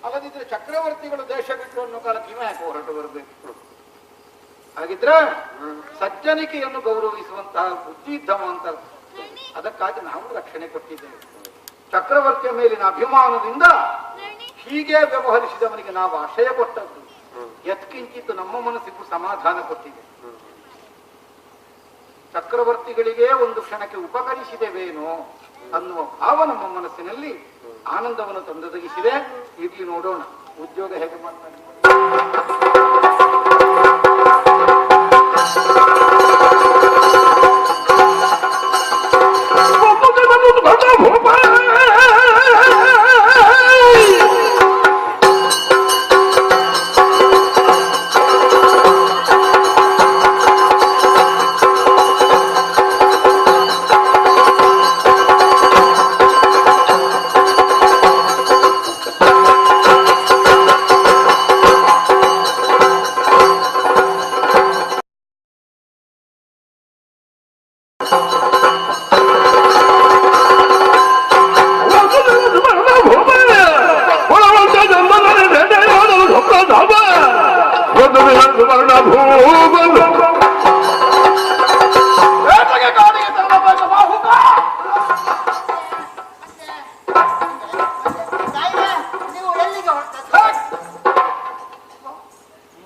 ಅಲ್ಲದಿದ್ರೆ ಚಕ್ರವರ್ತಿಗಳು ದೇಶ ಬಿಟ್ಟು ಅನ್ನೋ ಕಾಲಕ್ಕೆ ಇವ ಯಾಕೆ ಹೊರಟು ಬರಬೇಕು? ಹಾಗಿದ್ರೆ ಸಜ್ಜನಿಕೆಯನ್ನು ಗೌರವಿಸುವಂತಹ ಬುದ್ಧಿ ಇದ್ದವ ಅಂತ ಅದಕ್ಕಾಗಿ ನಾವು ರಕ್ಷಣೆ ಕೊಟ್ಟಿದ್ದೇವೆ. ಚಕ್ರವರ್ತಿಯ ಮೇಲಿನ ಅಭಿಮಾನದಿಂದ ಹೀಗೆ ವ್ಯವಹರಿಸಿದವನಿಗೆ ನಾವು ಆಶಯ ಕೊಟ್ಟದ್ದು ಯತ್ಕಿಂಚಿತ್ತು ನಮ್ಮ ಮನಸ್ಸಿಗೂ ಸಮಾಧಾನ ಕೊಟ್ಟಿದೆ. ಚಕ್ರವರ್ತಿಗಳಿಗೆ ಒಂದು ಕ್ಷಣಕ್ಕೆ ಉಪಕರಿಸಿದೆವೇನೋ ಅನ್ನುವ ಭಾವ ನಮ್ಮ ಮನಸ್ಸಿನಲ್ಲಿ ಆನಂದವನ್ನು ತಂದೊದಗಿಸಿದೆ. ಇರ್ಲಿ ನೋಡೋಣ ಉದ್ಯೋಗ ಹೇಗೆ ಮಾಡ್ತಾರೆ.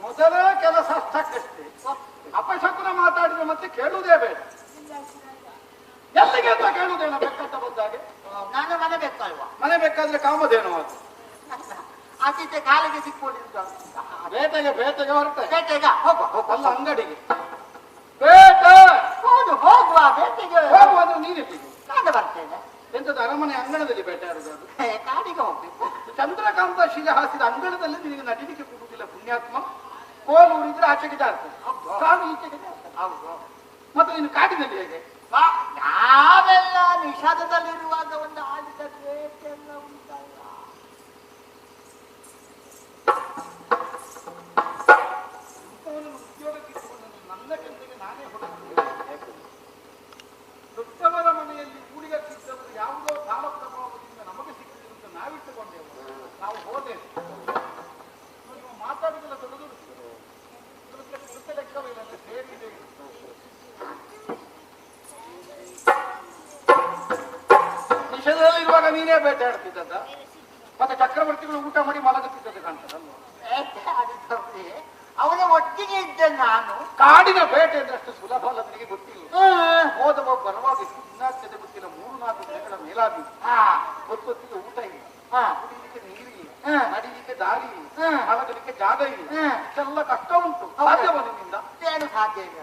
ಮೊದಲೇ ಕೆಲಸ ಅಷ್ಟಕ್ಕಷ್ಟೇ. ಅಪಶಕುನ ಮಾತಾಡಿದ್ರೆ ಮತ್ತೆ ಕೇಳುವುದೇ ಬೇಡ. ಎಲ್ಲಿಗೆ ಅಂತ ಕೇಳುವುದೇನ ಬೆಕ್ಕಂತ ಬಂದಾಗೆ. ನಾನು ಮನೆ ಬೇಕಲ್ವಾ? ಮನೆ ಬೇಕಾದ್ರೆ ಕಾಮಧೇನು ಅದು ಆಚೀಚೆ ಕಾಲಿಗೆ ಸಿಕ್ಕೊಂಡಿದ್ದು. ಬೇಟೆಗೆ ಹೊರಟೆ. ಬೇಟೆಗ ಹೋಗುವ ಅಲ್ಲ ಅಂಗಡಿಗೆ ಬೇಟೆ. ಹೌದು ಹೋಗುವ ಬೇಟೆಗೆ. ಹೋಗುವುದು ನೀನೆಟ್ಟಿಗೆ. ನಾನು ಬರ್ತೇನೆ. ಎಂತದ್ದು ಅರಮನೆ ಅಂಗಣದಲ್ಲಿ ಬೇಟೆ ಆಡುದು? ಕಾಡಿಗೆ ಹೋಗ್ಬೇಕು. ಚಂದ್ರಕಾಂತ ಶಿಲೆ ಹಾಸಿದ ಅಂಗಣದಲ್ಲಿ ನಿನಗೆ ನಡಿಲಿಕ್ಕೆ ಕೊಡುವುದಿಲ್ಲ ಪುಣ್ಯಾತ್ಮ. ಕೋಲು ಉಳಿದ್ರೆ ಆಚೆಗೆ ಜಾರ್ತದೆ, ಕಾಲು ಈಚೆಗೆ ಜಾರ್ತದೆ. ಹೌದು. ಮತ್ತೆ ನೀನು ಕಾಡಿನಲ್ಲಿ ಹೇಗೆ? ನಾವೆಲ್ಲ ನಿಷಾದದಲ್ಲಿರುವಾಗ ಒಂದು ಆಡಿದ ಬೇಟೆಲ್ಲ ಉಂಟಲ್ಲ. ನನ್ನ ಕೆಲಸಕ್ಕೆ ನಾನೇ ಹೊರಟು ದೊಡ್ಡವರ ಮನೆಯಲ್ಲಿ ಊಡಿಗತ್ತಿದ್ದವರು ಯಾವುದೋ ಕಾಲ ಪ್ರಭಾವದಿಂದ ನಮಗೆ ಸಿಕ್ಕಿದೆ ಅಂತ ನಾವಿಟ್ಟುಕೊಂಡೆವು. ನಾವು ಹೋದೇವೆ. ಮಾತಾಡುವುದಿಲ್ಲ ದೊಡ್ಡ ಲೆಕ್ಕವಿಲ್ಲ ಸೇರಿದೆ. ನಿಷೇಧದಲ್ಲಿರುವಾಗ ನೀನೇ ಬೇಟೆ ಆಡ್ತಿದ್ದದ? ಮತ್ತೆ ಚಕ್ರವರ್ತಿಗಳು ಊಟ ಮಾಡಿ ಮಲಗುತ್ತಿದ್ದದ್ದು ಕಾಣ್ತದಲ್ವ? ಅವನ ಒಟ್ಟಿಗೆ ಇದ್ದೆ ನಾನು. ಕಾಡಿನ ಬೇಟೆ ಅಂದ್ರೆ ಅಷ್ಟು ಸುಲಭ ಅಲ್ಲ, ನನಗೆ ಗೊತ್ತಿಲ್ಲ. ಹೋದವ ಬರುವಾಗ ಇನ್ನಾಗ್ತದೆ ಗೊತ್ತಿಲ್ಲ. 3-4 ದಿನಗಳ ಮೇಲಾಗಿ ಗೊತ್ತಿಗೆ ಊಟ ಇಲ್ಲ, ಕುಡಿಲಿಕ್ಕೆ ನೀರಿಲ್ಲ, ನಡಿಲಿಕ್ಕೆ ದಾರಿ ಇಲ್ಲ, ಮಲಗಲಿಕ್ಕೆ ಜಾಗ ಇಲ್ಲ. ಇಷ್ಟೆಲ್ಲ ಕಷ್ಟ ಉಂಟು. ಸಾಧ್ಯವ ನಿಮ್ಮಿಂದ? ಏನು ಸಾಧ್ಯ ಇಲ್ಲ.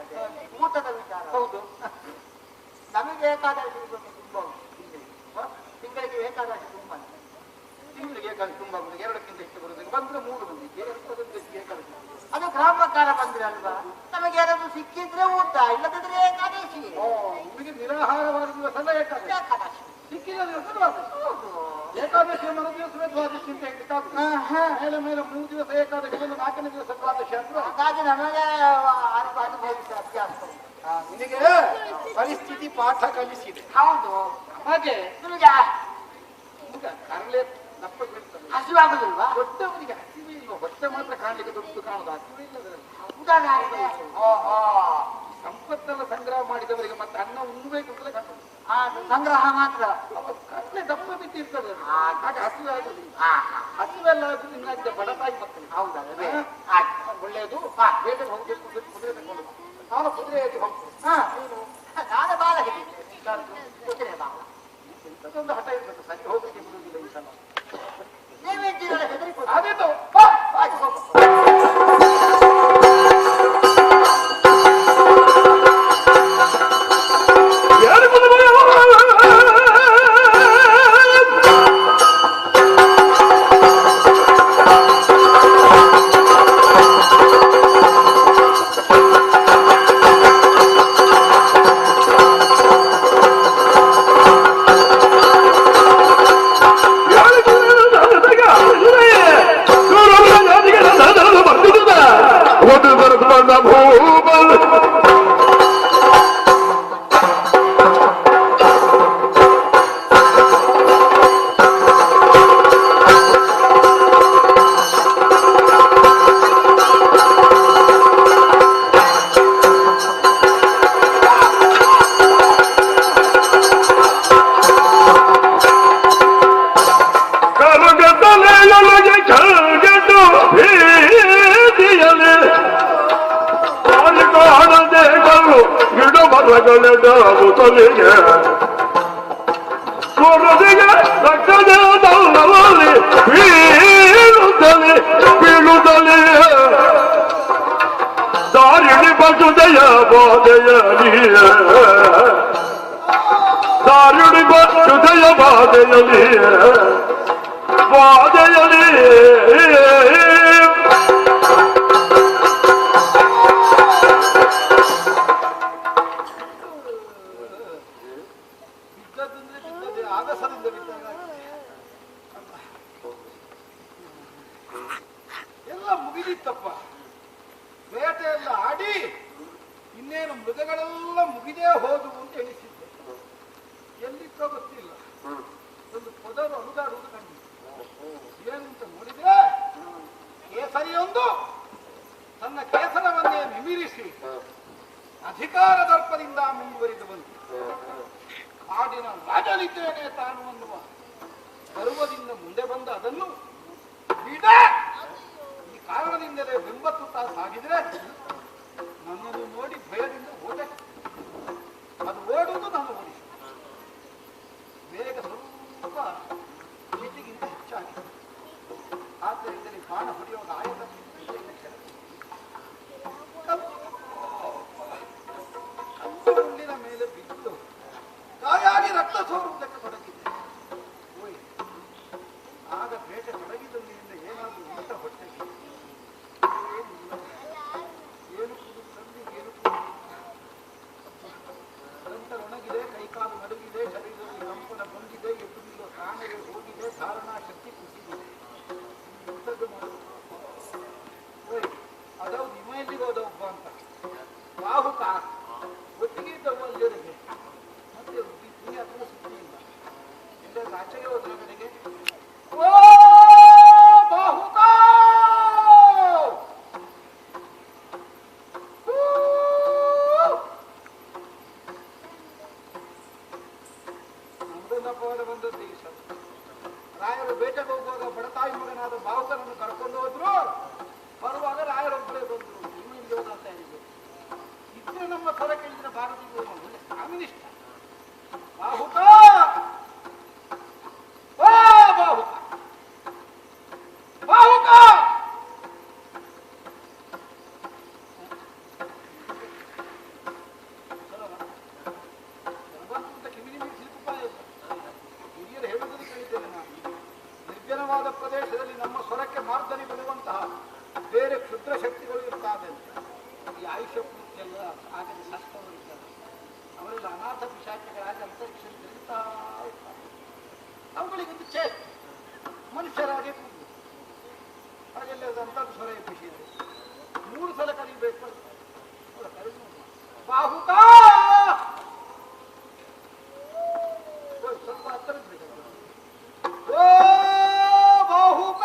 ಊಟದ ವಿಚಾರ ಹೌದು. ನಮಗೆ ಏಕಾದಶಿ ತುಂಬಾ ತಿಂಗಳಿಗೆ ಏಕಾದಶಿ ತುಂಬಾ. ತಿಂಗಳಿಗೆ ಏಕಾದಶಿ ತುಂಬಾ 2ಕ್ಕಿಂತ ಹೆಚ್ಚು ಬರುವುದಿಲ್ಲ. ಬಂದ್ರೆ 3 ಮಂದಿಗೆ ಏಕಾದಶಿ. ಅದು ಗ್ರಾಮಕಾರ ಬಂದ್ರೆ ಅಲ್ವಾ? ನಮಗೆ ಯಾರಾದ್ರೂ ಸಿಕ್ಕಿದ್ರೆ ಊಟ, ಇಲ್ಲದಿದ್ರೆ ಏಕಾದಶಿ. ನಿಮಗೆ ನಿರಾಹಾರವಾದ ದಿವಸ ಅಲ್ಲ ಏಕಾದಶಿ. ಸಿಕ್ಕಿದ ದಿವಸ ಏಕಾದಶಿ ಮರು ದಿವಸವೇ ದ್ವಾದಶಿ ಅಂತ ಹೇಳಿಕ್ಕಾಗುತ್ತೆ. ಮೇಲೆ ಮೇಲೆ 3 ದಿವಸ ಏಕಾದಶಿ, 4ನೇ ದಿವಸ ದ್ವಾದಶಿ ಅಂದ್ರೆ ಹಾಗಾಗಿ ನಮಗೆ ಅನುಭವಿಸುವ ಅಭ್ಯಾಸ. ನಿನಗೆ ಪರಿಸ್ಥಿತಿ ಪಾಠ ಕಲಿಸಿದೆ. ಹೌದು. ಹಾಗೆ ನಿಮಗೆ ಕರಳೆ ದಪ್ಪ ಬೀಳ್ತದೆ. ಹಸಿವಾಗುದಿಲ್ವಾ? ದೊಡ್ಡವನಿಗೆ ಹಸಿವೆ ಇಲ್ವ? ಹೊಟ್ಟೆ ಮಾತ್ರ ಕಾಣಲಿಕ್ಕೆ ದೊಡ್ಡ ಕಾಣುದು, ಹಸಿವೆ ಇಲ್ಲದ. ಸಂಪತ್ತೆಲ್ಲ ಸಂಗ್ರಹ ಮಾಡಿದವರಿಗೆ ಮತ್ತೆ ಅನ್ನ ಉಣ್ಣಬೇಕು ಅಂತಲೇ ಕಾಣುದು. ಸಂಗ್ರಹ ಮಾತ್ರ. ಕರಳೆ ದಪ್ಪ ಬಿದ್ದಿರ್ತದೆ, ಹಾಗೆ ಹಸಿವೆ ಆಗುದಿಲ್ಲ. ಹಸಿವೆಲ್ಲ ಇನ್ನಾಗಿದೆ ಬಡತಾಯಿ ಮಕ್ಕಳು. ಹೌದಲ್ಲ? ಒಳ್ಳೆಯದು. ಬೇಟೆಗೆ ಹೋಗ್ಬೇಕು, ಕುದುರೆ ತಗೊಂಡು ನಾನು ಕುದುರೆಯಾಗಿ ಹೋಗ್ತೇನೆ. ನಾನು ಬಾಲ ಕುದುರೆ ಬಾಲ. ಇಂಥದ್ದೊಂದು ಹಠ ಇರ್ಬೇಕು, ಸರಿ ಹೋಗ್ಲಿಕ್ಕೆ ಬಿಡುವುದಿಲ್ಲ ಈ ಸಲ. ನೀವಿದ್ದೀರಲ್ಲ ಹೆದರಿಕೊಂಡು. ಅದೇನು ರಗಳೆಡಾಗುತ್ತಲಿಗೆ ಸ್ವರದಿಗೆ ರಕ್ತದಲ್ಲಿ ಬೀಳುತ್ತಲೇ ದಾರಿಣಿ ಬಸುದಯ ಬಾಧೆಯಲಿ ದಾರಿಣಿ ಬಸುದಯ ಬಾಧೆಯಲಿ ಆಗಸದಿಂದ ಬಿದ್ದಾಗ ಎಲ್ಲ ಮುಗಿದಿತ್ತಪ್ಪ. ಬೇಟೆ ಎಲ್ಲ ಆಡಿ ಇನ್ನೇನು ಮೃಗಗಳೆಲ್ಲ ಮುಗಿದೇ ಹೋದವು ಅಂತ ಎಣಿಸಿದ್ದೆ. ಎಲ್ಲಿತ್ತೋ ಗೊತ್ತಿಲ್ಲ, ಒಂದು ಪೊದರು ಅನುದಾಡುವುದು ಕಂಡಿದೆ. ಏನು ಅಂತ ನೋಡಿದ್ರೆ ಕೇಸರಿಯೊಂದು ತನ್ನ ಕೇಸರವನ್ನೇ ನಿಮಿರಿಸಿ ಅಧಿಕಾರ ದರ್ಪದಿಂದ ಮುಂದುವರಿದು ಬಂತು. ಕಾಡಿನ ರಾಜನಿದ್ದೇನೆ ತಾನು ಅನ್ನುವ ಗರ್ವದಿಂದ ಮುಂದೆ ಬಂದ ಅದನ್ನು ಬಿಡ ಈ ಕಾರಣದಿಂದಲೇ ಬೆಂಬತ್ತುತ್ತಾ ಸಾಗಿದ್ರೆ ನನ್ನನ್ನು ನೋಡಿ ಭಯದಿಂದ ಓದೆ. ಅದು ಓಡುವುದು ನಾನು ಓಡಿಸಿ ಬೇಗ ಸ್ವಲ್ಪ ಮಿತಿಗಿಂತ ಹೆಚ್ಚಾಗಿ. ಆದ್ದರಿಂದಲೇ ಬಾಣ ಹೊಡೆಯುವಾಗ ಆಯತ ಕಲ್ಲಿನ ಮೇಲೆ ಬಿದ್ದು ಗಾಯಾಗಿ ರಕ್ತ ಸೋರುವುದಕ್ಕೆ ತೊಡಗಿದೆ. ಆಗ ಬೇಟೆ ತೊಡಗಿದಂದಿನಿಂದ ಏನಾದರೂ ಊಟ ಹೊಟ್ಟೆಗೆ ಏನು ತಂದು ಏನು ಒಣಗಿದೆ, ಕೈಕಾಲು ನಡುಗಿದೆ, ಶರೀರದಲ್ಲಿ ಕಂಪನ ಬಂದಿದೆ, ಎದ್ದು ನಿಲ್ಲುವ ಪ್ರಾಣವೇ ಹೋಗಿದೆ, ಧಾರಣಾ ಶಕ್ತಿ ಕುಸಿದಿದೆ. ಅದವು ನಿಮಯಲ್ಲಿಗೆ ಹೋದ ಒಬ್ಬ ಅಂತ ಬಾಹುಕ ಒಟ್ಟಿಗೆ ಇದ್ದವು ಅಲ್ಲಿವರೆಗೆ ಮತ್ತೆ ಪುಣ್ಯಾತ್ಮ ಸುದ್ದಿ ಇಲ್ಲ. ಇಲ್ಲ ಆಚೆಗೆ ಹೋದ್ರ ಕಡೆಗೆ ಓ ಬಾಹುಕ ನಂದನಪವಾದ ಬಂದದ್ದು ಈ ಸಲ. ರಾಯರು ಬೇಟೆಗೆ ಹೋಗುವಾಗ ಬಡತಾಯಿ ಮಗನಾದ ಬಾಹುಕನನ್ನು ಕರ್ಕೊಂಡು ಹೋದ್ರು. ಬರುವಾಗ ರಾಯರೊಬ್ಬರೇ ಬಂದ್ರು. ನಿಮ್ಮಿಂದ ಹೋದಂತ ಹೇಳಿದ್ರು. ಇದ್ರೆ ನಮ್ಮ ಸ್ವರ ಕೇಳಿದ್ರೆ ಭಾರತೀಯ ಕಾಮ್ಯುನಿಸ್ಟ್ ಬಾಹುಕ ಬಾಹುಕ ಬಾಹುಕ ಅಂತ ಕಿವಿನಿ ಸಿಲುಕುಪಾಯ ಹಿರಿಯರು ಹೇಳುವುದನ್ನು ಕೇಳಿದ್ದೇನೆ ನಾನು. ನಿರ್ಜನವಾದ ಪ್ರದೇಶದಲ್ಲಿ ನಮ್ಮ ಸ್ವರಕ್ಕೆ ಮಾರ್ಧನೆ ಬರುವಂತಹ ಬೇರೆ ಕ್ಷುದ್ರ ಶಕ್ತಿಗಳು ಇರ್ತಾವೆ ಅಂತ. ಈ ಆಯುಷ್ಯ ಪೂರ್ತಿಯೆಲ್ಲ ಆಗದೆ ಸತ್ತವರು ಇರ್ತಾರೆ. ಅವರೆಲ್ಲ ಅನಾಥ ಪಿಶಾಚಿಗಳಾಗಿ ಅಂತರಿಕ್ಷದಲ್ಲಿ ತಿರುಗುತ್ತಾ ಇರ್ತಾರೆ. ಅವುಗಳಿಗೊಂದು ಚೇತ್ ಮನುಷ್ಯರಾಗಿ ಕೂತು ಹಾಗೆಲ್ಲ ಅಂತದ್ದು ಸ್ವರ ಖುಷಿ ಇದೆ. 3 ಸಲ ಕರೀಬೇಕು. ಬಾಹುಕ ಸ್ವಲ್ಪ ಹತ್ತಿರ ಓ ಬಾಹುಕ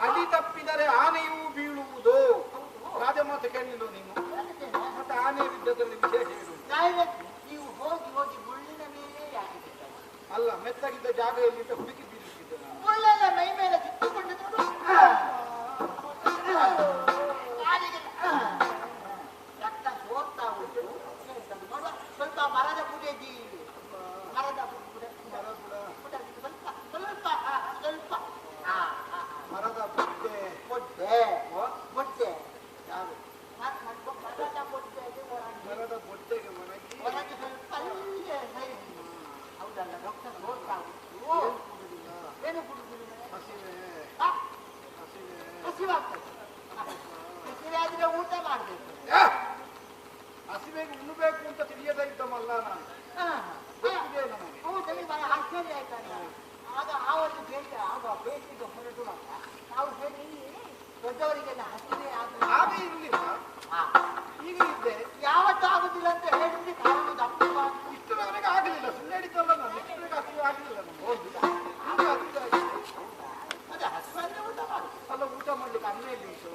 ಅಡಿ ತಪ್ಪಿದರೆ ಆನೆಯೂ ಬೀಳುವುದು. ರಾಜಮಾತೆ ಕೇಳಿಲ್ಲ ನೀನು. ಮತ್ತೆ ಆನೆ ಬಿದ್ದದ್ರಲ್ಲಿ ವಿಶೇಷ ಏನು? ನೀವು ಹೋಗಿ ಹೋಗಿ ಮುಳ್ಳಿನ ಮೇಲೆ ಯಾಕೆ ಅಲ್ಲ, ಮೆತ್ತಗಿದ್ದ ಜಾಗದಲ್ಲಿ ಹುಡುಕಿ ಬೀಳುತ್ತಿದ್ದೆ. ಮುಳ್ಳೆಲ್ಲ ಮೈ ಮೇಲೆ ಕಿತ್ತುಕೊಂಡು ರಕ್ತ ಸೋರ್ತಾ ಉಂಟು. ಸ್ವಲ್ಪ ಮರದ ಬುಡದಿ ಮರದ ಸ್ವಲ್ಪ ಮರದ ಬುಡ್ಡೆ ಬೊಡ್ಡೆ ಬೊಡ್ಡೆ ಯಾರು ಮರದ ಬೊಡ್ಡೆಗೆ ಒಣಗಿ ಹೊರಗೆ ಸ್ವಲ್ಪ ಅಲ್ಲಿಗೆ ಹೌದಲ್ಲ ರಕ್ತ ಸೋರ್ತಾ ಉಂಟು. ದೊಡ್ಡವರಿಗೆಲ್ಲ ಹಸಿವೆ ಆಗ ಇರಲಿಲ್ಲ, ಈಗ ಇದ್ದೆ. ಯಾವತ್ತೂ ಆಗುದಿಲ್ಲ ಅಂತ ಹೇಳಿದ್ರೆ ಕಾರಣ ದಪ್ಪವಾಗಿ ಇಷ್ಟರವರೆಗೆ ಆಗಲಿಲ್ಲ, ಸುಮ್ಮನೆ ಹಿಡಿತಲ್ಲ ನಾನು. ಇಷ್ಟರವರೆಗೆ ಹಸಿವೆ ಆಗಲಿಲ್ಲ ನಮ್ಗೆ. ಈಗ ಹಸಿವೆ ಆಗಿದೆ. ಅದೇ ಹಸಿವಲ್ಲೇ ಊಟ ಮಾಡಿ. ಅಲ್ಲ, ಊಟ ಮಾಡ್ಲಿಕ್ಕೆ ಅನ್ನ ಎಲ್ಲಿ ಉಂಟು?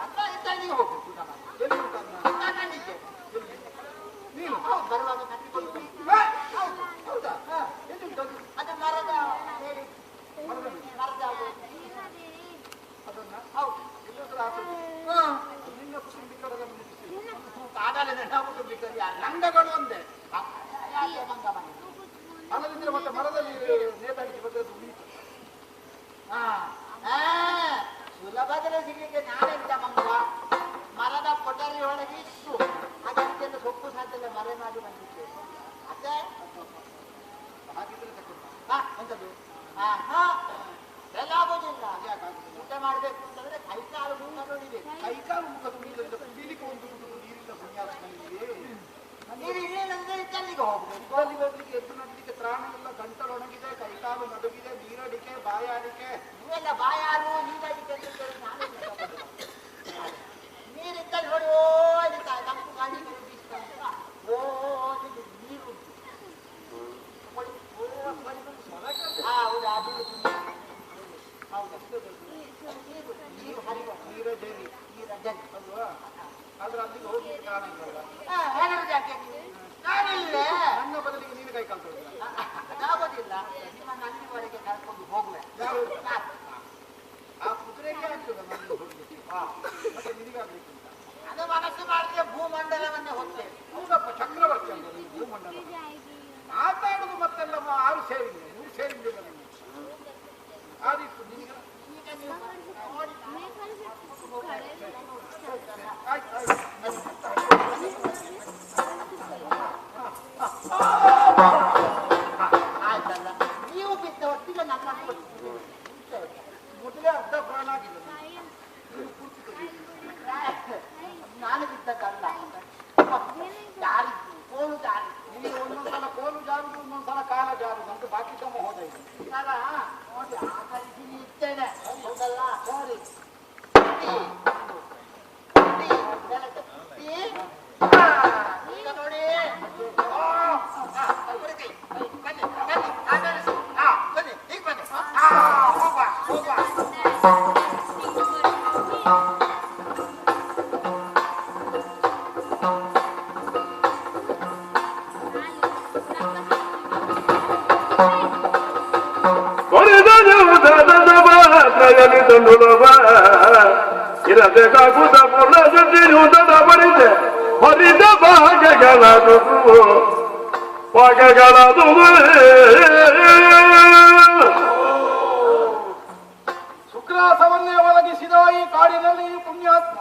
ಅನ್ನ ಇದ್ದಾಗಿ ಹೋಗ್ಬೇಕು ಊಟ ಮಾಡಿ. ಎಲ್ಲಿ ಉಂಟು ಅನ್ನ? ನಾನಿದ್ದೆ. ನೀನು ಬರುವಾಗ ಕಟ್ಟಿಕೊಂಡು ಹೋಗಿ. ಹೌದಾ? ಎಲ್ಲಿ ಉಂಟು ಅದು? ಅದು ಮರದ ಮೇಲೆ ಮರದ ಅದನ್ನ ಹೌದು. ಎಲ್ಲಾದ್ರೂ ಹಾಕೋದು? ನಿನ್ನ ಕುಟುಂಬಿ ಕಡೆಗೆ ಕಾಡಲ್ಲಿ ನೆನಪು ಬಿಟ್ಟರೆ ನಂಗಗಳು ಒಂದೇ. ಯಾಕೆ ಮಂಗ ಮನೆ ಅಲ್ಲದಿದ್ರೆ ಮತ್ತೆ ಮರದಲ್ಲಿ ನೇತಾಡಿಸಿ ಬಂದದ್ದು ಉಳಿತು. ಸುಲಭದಲ್ಲಿ ಸಿಗ್ಲಿಕ್ಕೆ ನಾನೆಂತ ಮಂಗ ಮರದ ಕೊಠರಿ ಒಳಗೆ ಇತ್ತು ಅದಕ್ಕೆಲ್ಲ ಸೊಪ್ಪು ಸಾಧ್ಯಲ್ಲ ಮರೆ ಮಾಡಿ ಬಂದಿದ್ದೆ. ಮತ್ತೆ ಹಾಗಿದ್ರೆ ತಗೊಂಡು ಎಂತದ್ದು ಎಲ್ಲ ಆಗೋದಿಲ್ಲ. ಊಟ ಮಾಡ್ಬೇಕು ಅಂತಂದ್ರೆ ಕೈಕಾಲು ಮುಖ ನೋಡಿಬೇಕು. ಕೈಕಾಲು ಮುಖ ತುಂಬಿದ್ರಿಂದ ಕುಡಿಲಿಕ್ಕೆ ಒಂದು ಕುಟುಂಬ ನೀರಿಲ್ಲ ಪುಣ್ಯಾತ್ಮನಿಗೆ. ನೀರು ಇರಲಿಲ್ಲಂದ್ರೆ ಇತ್ತಲ್ಲಿಗೆ ಹೋಗ್ಬೇಕು. ಇದ್ರಲ್ಲಿ ಹೋಗ್ಲಿಕ್ಕೆ ಎದ್ದು ನಡಲಿಕ್ಕೆ ತ್ರಾಣ ಇಲ್ಲ, ಗಂಟಲು ಒಣಗಿದೆ, ಕೈಕಾಲು ನಡುಗಿದೆ, ನೀರಡಿಕೆ, ಬಾಯಾರಿಕೆ. ನೀವೆಲ್ಲ ಬಾಯಾರು ನೀರಡಿಕೆ ಅಂತ ಹೇಳಿ ನಾನೇ ನೀರಿದ್ದಲ್ಲಿ ನೋಡಿ ಓ ಅಲ್ಲಿ ತಂಪು ಗಾಳಿ ಬೀಸ್ತಾ ಓ ನೀರು ಹೌದಾ? ಹೌದು, ನೀರು ನೀರು ಹರಿವ ನೀರ ಜರಿ ನೀರಡ್ಡಲ್ಲಿ ಅಲ್ವಾ? ಆದ್ರೆ ಅಲ್ಲಿಗೆ ಹೋಗ್ಲಿಕ್ಕೆ ಕಾರಣ ಇಲ್ಲಲ್ಲ. ಹೇಳೋದು ಯಾಕೆ ನಾನಿಲ್ಲೇ ನನ್ನ ಬದಲಿಗೆ ನೀನು ಕೈಕಾಲು ತೊಳೆದ. ಅದಾಗೋದಿಲ್ಲ. ನಿಮ್ಮನ್ನು ಅಲ್ಲಿವರೆಗೆ ಕರ್ಕೊಂಡು ಹೋಗುವೆ. ಯಾರು? ಆ ಕುದುರೆಗೆ ಆಗ್ತದ ನನಗೆ ಹೋಗ್ಲಿಕ್ಕೆ. ಮತ್ತೆ ನಿನಗಾಗ್ಲಿಕ್ಕೆ ಉಂಟಾ? ಅದು ಮನಸ್ಸು ಮಾಡಿದ್ರೆ ಭೂಮಂಡಲವನ್ನೇ ಹೋಗ್ತೇವೆ. ಹೌದಪ್ಪ, ಚಕ್ರವರ್ತಿ ಅಂತ ನೀನು ಭೂಮಂಡಲ ಮಾತಾಡುದು. ಮತ್ತೆಲ್ಲ 6 ಸೇರಿಂಗ್ 3 ಸೇರಿಂಗ್ ಇಲ್ಲ ನಿಮಗೆ. ಆದಿತ್ತು ನಿನಗೆ. ಈಗ ನೀವು ನೋಡಿ ಆಯ್ತು ಆಯ್ತು. ಆಯ್ತಲ್ಲ, ನೀವು ಬಿದ್ದ ಹೊತ್ತಿಗೆ ನನ್ನ ಮೊದಲೇ ಅರ್ಧ ಪ್ರಾಣ ಆಗಿದೆ. ನಾನು ಬಿದ್ದದ್ದಲ್ಲ, ಜಾರಿ ಕೋಲು ಜಾರಿ. ನಿನಗೆ ಒಂದೊಂದ್ಸಲ ಕೋಲು ಜಾರುದು, ಒಂದೊಂದ್ಸಲ ಕಾಲ ಜಾರುದು ಅಂತ ಬಾಕಿ ತಮ್ಮ ಹೋದ ಈಗ. ಅಲ್ಲ ನೋಡಿ ಆಕರಿಸಿ ಇರ್ತೇನೆ. ಹೌದಲ್ಲ? ಸರಿ ಈಗ ನೋಡಿ ಬನ್ನಿ ಬನ್ನಿ ಆಕರಿಸಿ. ಬನ್ನಿ ಈಗ ಬನ್ನಿ ಹೋಗುವ ಹೋಗುವ. ಇರದೆ ಕಾಗುದ ಪುನಃ ಬರಿದೆ ಹೊರಿದ ಭಾಗಗಳದು ಭಾಗಗಳದು ಶುಕ್ರಾಸವನ್ನೇ ಒದಗಿಸಿದ ಈ ಕಾಡಿನಲ್ಲಿ ಈ ಪುಣ್ಯಾತ್ಮ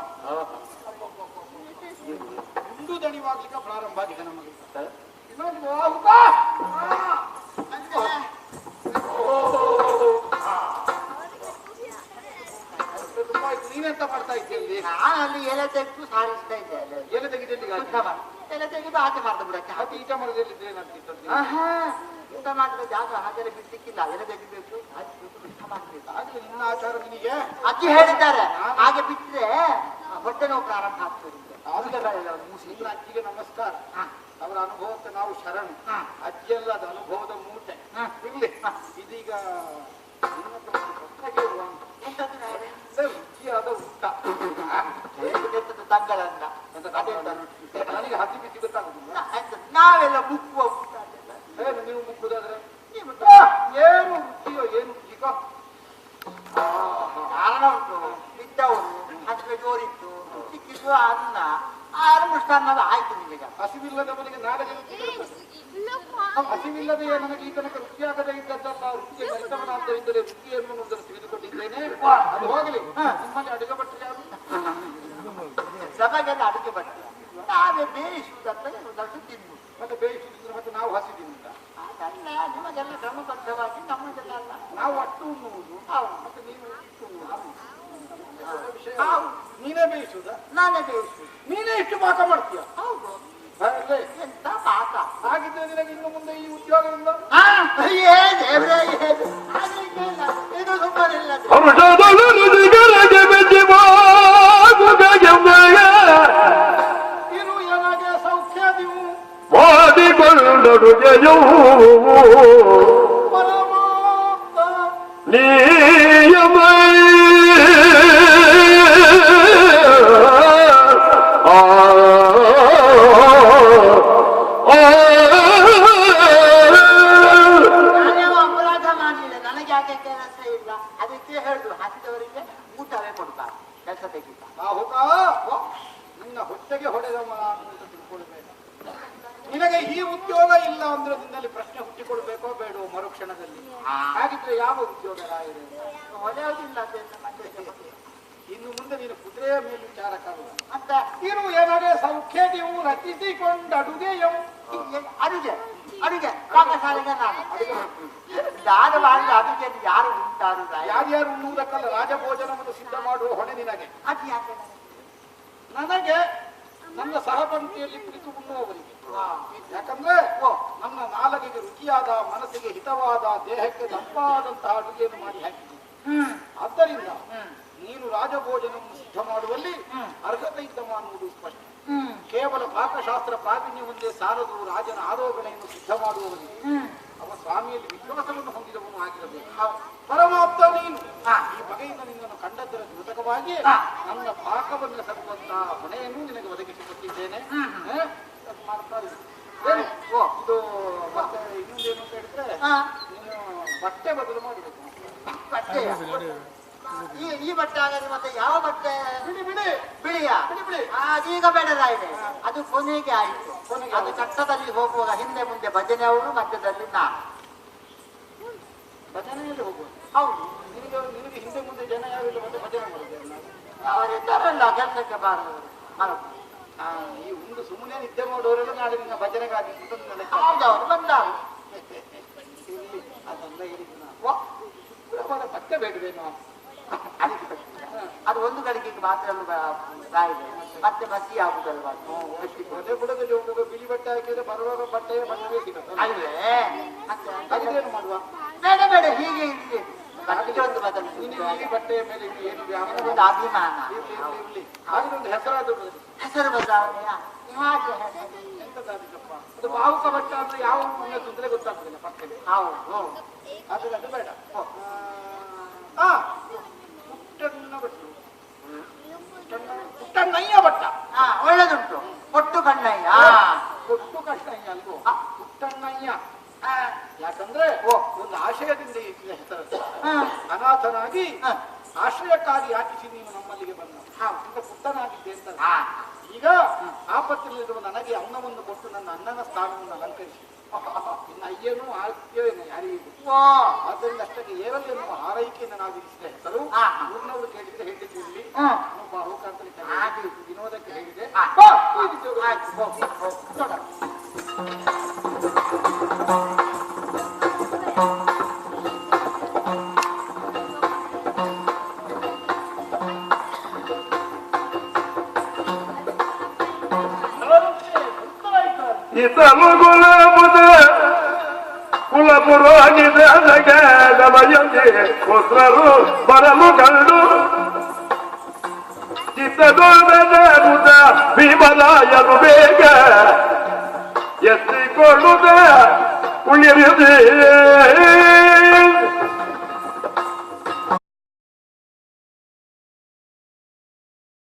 ಒಂದು ದಣಿವಾಗ್ಲಿಕ್ಕೆ ಪ್ರಾರಂಭ ಆಗಿದೆ ನಮಗೆ. ಇನ್ನೊಂದು ತುಂಬಾ ನೀನೆಂತ ಮಾಡ್ತಾ ಇದ್ದಲ್ಲಿ? ನಾನಲ್ಲಿ ಎಲೆ ತೆಗೆದು ಸಾರಿಸ್ತಾ ಇದ್ದೆ. ಎಲೆ ತೆಗೆದಲ್ಲಿ ಎಲೆ ತೆಗೆದು ಆಚೆ ಮಾಡ್ತಾ ಬಿಡಕ್ಕೆ. ಮತ್ತೆ ಈಟ ಮರದಲ್ಲಿದ್ರೆ ಏನಾಗ್ತಿತ್ತು? ಊಟ ಮಾಡಿದ ಜಾಗ ಹಾಗೆಲ್ಲ ಬಿಡ್ಲಿಕ್ಕಿಲ್ಲ. ಎಲೆ ತೆಗಿಬೇಕು, ಹಚ್ಚಬೇಕು, ಊಟ ಮಾಡ್ಬೇಕು. ಆಗ್ಲಿ ನಿನ್ನ ಆಚಾರ ನಿನಗೆ. ಅಜ್ಜಿ ಹೇಳಿದ್ದಾರೆ ಹಾಗೆ ಬಿಟ್ಟರೆ ಹೊಟ್ಟೆ ನೋವು ಪ್ರಾರಂಭ ಆಗ್ತದೆ. ನಿನ್ನ ಅಜ್ಜಿಗೆ ನಮಸ್ಕಾರ. ಅವರ ಅನುಭವಕ್ಕೆ ನಾವು ಶರಣ. ಅಜ್ಜಿಯಲ್ಲ, ಅದು ಅನುಭವದ ಮೂಟೆ. ಇರ್ಲಿ, ಇದೀಗ ರುಚಿಯಾದ ಊಟ ತಂಗಳನ್ನ ನನಗೆ ಹಸಿ ಬಿಸಿ ಗೊತ್ತಾಗುದಿಲ್ಲ. ನಾವೆಲ್ಲ ಮುಕ್ಕುವ ಊಟ ಏನು ನೀವು ಮುಕ್ಕುದಾದ್ರೆ ಏನು ರುಚಿಯೋ ಏನು ರುಚಿಗೋ ಕಾರಣ ಉಂಟು. ಬಿದ್ದವರು ಹಸಿವೆ ಜೋರಿತ್ತು, ಸಿಕ್ಕಿದ್ದು ಅನ್ನ ಆಲ್ಮೋಸ್ಟ್ ಅನ್ನೋದು ಆಯ್ತು. ನಿಮಗೆ ಹಸಿವಿಲ್ಲದ ಮನೆಗೆ ನಾಳೆ ಹಸಿವಿಲ್ಲದೆ ನನಗೆ ಈ ತನಕ ರುಚಿಯಾಗದೇ ಇದ್ದದ್ದಲ್ಲ. ರುಚಿಯ ಮರಿತವನಾದ್ದರಿಂದಲೇ ರುಚಿ ಎನ್ನುವುದನ್ನು ತಿಳಿದುಕೊಂಡಿದ್ದೇನೆ. ಅದು ಹೋಗಲಿ. ನಿಮ್ಮಲ್ಲಿ ಅಡುಗೆ ಭಟ್ರು ಯಾರು? ಸಭೆಗೆಲ್ಲ ಅಡುಗೆ ಭಟ್ರು. ನಾವೇ ಬೇಯಿಸುವುದಂತ ಒಂದಷ್ಟು ತಿನ್ನು. ಮತ್ತೆ ಬೇಯಿಸುತ್ತಿದ್ರೆ ಮತ್ತೆ ನಾವು ಹಸಿದಿಲ್ಲ. ಅದಲ್ಲ, ನಿಮಗೆಲ್ಲ ಕ್ರಮಬದ್ಧವಾಗಿ, ನಮ್ಮದೆಲ್ಲ ಅಲ್ಲ. ನಾವು ಅಟ್ಟು ಉಣ್ಣುವುದು. ಹೌದು. ಮತ್ತೆ ನೀವು ಇಟ್ಟು ವಿಷಯ. ಹೌದು. ನೀನೇ ಬೇಯಿಸುವುದ? ನಾನೇ ಬೇಯಿಸುವುದು. ನೀನೇ ಇಷ್ಟು ಪಾಕ ಮಾಡ್ತೀಯ? ಹೌದು. ಎಂತ ಪಾಕ. ಹಾಗಿದ್ರೆ ನಿನಗೆ ಇನ್ನು ಮುಂದೆ ಈ ಉದ್ಯೋಗವಿಲ್ಲ. ಏ ದೇವ್ರೇ, ಇದು ಸುಮ್ಮನಿಲ್ಲ. ಹರುಷದಲ್ಲಿ ಕೊಡುವೆಯೋ ನಿಯಮ ಅಪರಾಧ ಮಾಡಲಿಲ್ಲ, ನನಗೆ ಯಾಕೆ ಕೆಲಸ ಇಲ್ಲ, ಅದಕ್ಕೆ ಹೇಳುದು ಹಸಿದವರಿಗೆ ಊಟವೇ ಕೊಡ್ತಾರೆ, ಕೆಲಸ ತೆಗಿತ. ನಿನ್ನ ಹೊಟ್ಟೆಗೆ ಹೊಡೆದವ ಅಂತ ತಿಳ್ಕೊಳ್ಬೇಡ. ನಿನಗೆ ಈ ಉದ್ಯೋಗ ಇಲ್ಲ ಅಂದ್ರೆ ನಿನ್ನಲ್ಲಿ ಪ್ರಶ್ನೆ ಹುಟ್ಟಿಕೊಳ್ಬೇಕೋ ಬೇಡೋ ಮರುಕ್ಷಣದಲ್ಲಿ. ಹಾಗಿದ್ರೆ ಯಾವ ಉದ್ಯೋಗ ರಾಯರೇ? ಹೊಳೆಯೋದಿಲ್ಲ ಇನ್ನು ಮುಂದೆ ನೀನು ಕುದುರೆಯ ಮೇಲೆ ವಿಚಾರಕ್ಕಾಗುವ ಅಂತ ನೀನು ಏನಾದ್ರೆ ಸೌಖ್ಯ ನೀವು ರಚಿಸಿಕೊಂಡ ಅಡುಗೆಯಂ ಅಡುಗೆ ಅಡುಗೆ ಪಾಕಶಾಲೆಗೆ ನಾನು ಮಾಡಿದ ಅಡುಗೆ ಯಾರು ಉಂಟಾರು ಯಾರ್ಯಾರು ಉಣ್ಣುವುದಕ್ಕಲ್ಲ, ರಾಜಭೋಜನವನ್ನು ಸಿದ್ಧ ಮಾಡುವ ಹೊಣೆ ನಿನಗೆ. ಅದು ಯಾಕೆ ನನಗೆ ನನ್ನ ಸಹಪಂಕ್ತಿಯಲ್ಲಿ ಕುಳಿತು ಉಣ್ಣುವವರಿಗೆ. ಯಾಕಂದ್ರೆ ನನ್ನ ನಾಲಗೆಗೆ ರುಚಿಯಾದ, ಮನಸ್ಸಿಗೆ ಹಿತವಾದ, ದೇಹಕ್ಕೆ ತಂಪಾದಂತಹ ಅಡುಗೆಯನ್ನು ಮಾಡಿ ಹಾಕಿದ್ದೀನಿ. ಆದ್ದರಿಂದ ನೀನು ರಾಜಭೋಜನವನ್ನು ಸಿದ್ಧ ಮಾಡುವಲ್ಲಿ ಅರ್ಹತೆ ಇದ್ದವ ಅನ್ನುವುದು ಸ್ಪಷ್ಟ. ಕೇವಲ ಪಾಕಶಾಸ್ತ್ರ ಪ್ರಾವೀಣ್ಯ ಒಂದೇ ಸಾಲದು, ರಾಜನ ಆರೋಪಣೆಯನ್ನು ಸಿದ್ಧ ಮಾಡುವವನಿಗೆ ಅವ ಸ್ವಾಮಿಯಲ್ಲಿ ವಿಶ್ವಾಸವನ್ನು ಹೊಂದಿದವನು ಆಗಿರಬೇಕು. ಪರಮಾಪ್ತ ನೀನು ಈ ಬಗೆಯಿಂದ ನಿನ್ನನ್ನು ಕಂಡದ್ದರ ದ್ಯೋತಕವಾಗಿ ನನ್ನ ಪಾಕವನ್ನು ಸರುವಂತಹ ಹೊಣೆಯನ್ನು ನಿನಗೆ ಒದಗಿಸಿಕೊಟ್ಟಿದ್ದೇನೆ. ಮಾಡ್ತಾ ಏನು ಇದು ಮತ್ತೆ ಇನ್ನೊಂದೇನು ಅಂತ ಹೇಳಿದ್ರೆ ನೀನು ಬಟ್ಟೆ ಬದಲು ಮಾಡಬೇಕು. ಬಟ್ಟೆ ಈ ಬಟ್ಟೆ ಆಗಲಿ ಮತ್ತೆ ಯಾವ ಬಟ್ಟೆ? ಬಿಡಿ ಬಿಡಿ ಬಿಳಿಯ ಬಿಡಿ ಬಿಡಿ ಅದೀಗ ಬೇಡದಾಗಿದೆ, ಅದು ಕೊನೆಗೆ ಆಯಿತು. ಅದು ಕಟ್ಟದಲ್ಲಿ ಹೋಗುವಾಗ ಹಿಂದೆ ಮುಂದೆ ಭಜನೆ ಅವನು, ಮಧ್ಯದಲ್ಲಿ ನಾನು ಭಜನೆಯಲ್ಲಿ ಹೋಗುವುದು. ಹೌದು. ನಿನಗೆ ಹಿಂದೆ ಮುಂದೆ ಜನ ಯಾವಿಲ್ಲ, ಮತ್ತೆ ಭಜನೆ ಮಾಡುವುದು. ಅವರಿದ್ದಾರಲ್ಲ ಕೆಲಸಕ್ಕೆ ಬಾರದವರು. ಈ ಒಂದು ಸುಮ್ಮನೆ ನಿದ್ದೆ ಮಾಡೋರೆಲ್ಲ ನಾಳೆ ನಿನ್ನ ಭಜನೆಗಾಗಿ ಹೌದೌದು ಬಂದಾರು. ಅದೆಲ್ಲ ಹೇಳಿದ್ದು ನಾನು ಬಟ್ಟೆ ಬೇಡವೇನೋ. ಅದು ಒಂದು ಗಳಿಗೆಗೆ ಮಾತ್ರ ಕಾಯಿದೆ, ಮತ್ತೆ ಮಸಿ ಆಗುದಲ್ವಾ? ಬುಡದಲ್ಲಿ ಹೋಗುವಾಗ ಬಿಳಿ ಬಟ್ಟೆ ಹಾಕಿದ್ರೆ ಬರುವಾಗ ಬಟ್ಟೆಯ ಬಣ್ಣವೇ ಸಿಗುತ್ತೆ ಅಲ್ವೇ? ಮತ್ತೆ ಅದೇನು ಮಾಡುವ? ಬೇಡ ಬೇಡ, ಹೀಗೆ ಇರ್ಲಿ. ಒಂದು ಬದಲು ಈ ಬಟ್ಟೆಯ ಮೇಲೆ ಏನು ಒಂದು ಅಭಿಮಾನ ಇರ್ಲಿ. ಹಾಗೆ ಒಂದು ಹೆಸರಾದ ಹೆಸರು ಬದಲಾವಣೆಯ ಹಾಗೆ ಎಂತದಾದಿಲ್ಲಪ್ಪ. ಅದು ಬಾಹುಕ ಬಟ್ಟ ಅಂದ್ರೆ ಯಾವ ತೊಂದರೆ ಗೊತ್ತಾಗುದಿಲ್ಲ ಪಕ್ಕದಲ್ಲಿ. ಹೌದು. ಅದು ಬೇಡ. Puttanna but, Puttannaiah but. ಒಳ್ಳೆದುಂಟು. ಕೊಟ್ಟು ಕಣ್ಣಯ್ಯ. ಕೊಟ್ಟು ಕಣ್ಣಯ್ಯ ಅಲ್ವೋ, ಪುಟ್ಟಣ್ಣಯ್ಯ. ಯಾಕಂದ್ರೆ ಒಂದು ಆಶಯದಿಂದ ಈ ಹೆಸರು. ಅನಾಥನಾಗಿ ಆಶ್ರಯಕ್ಕಾಗಿ ಯಾಚಿಸಿ ನೀನು ನಮ್ಮಲ್ಲಿಗೆ ಬಂದ ಈಗ ಪುಟ್ಟನಾಗಿದ್ದೆ ಅಂತ. ಈಗ ಆಪತ್ತಿನಲ್ಲಿರುವ ನನಗೆ ಅನ್ನವನ್ನು ಕೊಟ್ಟು ನನ್ನ ಅನ್ನನ ಸ್ಥಾನವನ್ನು ಅಲಂಕರಿಸಿ ಇನ್ನ ಅಯ್ಯನೂ ಆಳ್ತೇವೇನು ಯಾರಿಗೂ. ಆದ್ದರಿಂದ ಅಷ್ಟಕ್ಕೆ ಏರಲ್ಲಿ ಎನ್ನುವ ಹಾರೈಕೆಯನ್ನು ನಾವು ಇರಿಸಿದ ಹೆಸರು. ಊರಿನವರು ಕೇಳಿದ್ರೆ ಹೇಳಿದ್ವಿ, ಬಾಹುಕ ಅಂತ ವಿನೋದಕ್ಕೆ ಹೇಳಿದೆ. ಇದನ್ನು ಗುಲಾಬುದ ಕುಲಪುರಾಗಿದ ನಮಯಂತೆ ಪುತ್ರರು ಬರಲು ಕಂಡು ಚಿತ್ತದೊಳದ ಭೀಮರಾಯರು ಬೇಗ ಎತ್ತಿಕೊಳ್ಳುದ ಉಳಿರಿದೆ